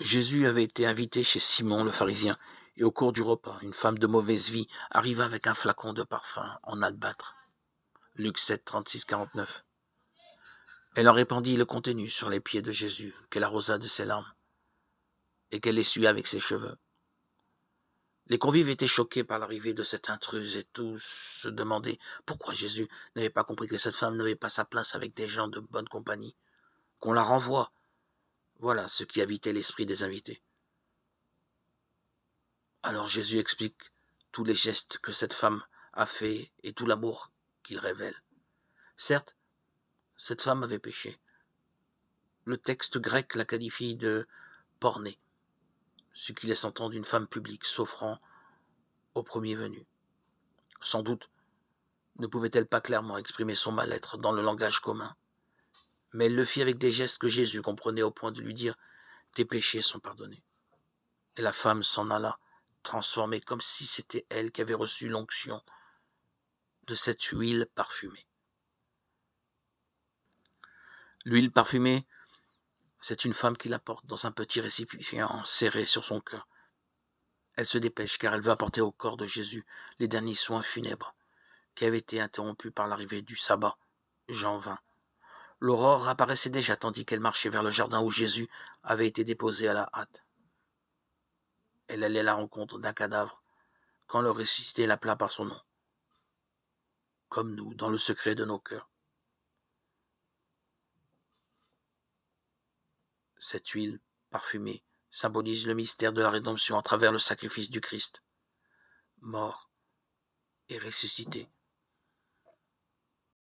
Jésus avait été invité chez Simon le pharisien, et au cours du repas, une femme de mauvaise vie arriva avec un flacon de parfum en albâtre. Luc 7, 36-49. Elle en répandit le contenu sur les pieds de Jésus, qu'elle arrosa de ses larmes, et qu'elle essuya avec ses cheveux. Les convives étaient choqués par l'arrivée de cette intruse, et tous se demandaient pourquoi Jésus n'avait pas compris que cette femme n'avait pas sa place avec des gens de bonne compagnie. Qu'on la renvoie. Voilà ce qui habitait l'esprit des invités. Alors Jésus explique tous les gestes que cette femme a faits et tout l'amour qu'il révèle. Certes, cette femme avait péché. Le texte grec la qualifie de pornée, ce qui laisse entendre une femme publique s'offrant au premier venu. Sans doute ne pouvait-elle pas clairement exprimer son mal-être dans le langage commun, mais elle le fit avec des gestes que Jésus comprenait au point de lui dire « Tes péchés sont pardonnés ». Et la femme s'en alla, transformée comme si c'était elle qui avait reçu l'onction de cette huile parfumée. L'huile parfumée, c'est une femme qui la porte dans un petit récipient serré sur son cœur. Elle se dépêche car elle veut apporter au corps de Jésus les derniers soins funèbres qui avaient été interrompus par l'arrivée du sabbat. Jean 20. L'aurore apparaissait déjà tandis qu'elle marchait vers le jardin où Jésus avait été déposé à la hâte. Elle allait à la rencontre d'un cadavre quand le ressuscité l'appela par son nom, comme nous, dans le secret de nos cœurs. Cette huile parfumée symbolise le mystère de la rédemption à travers le sacrifice du Christ, mort et ressuscité,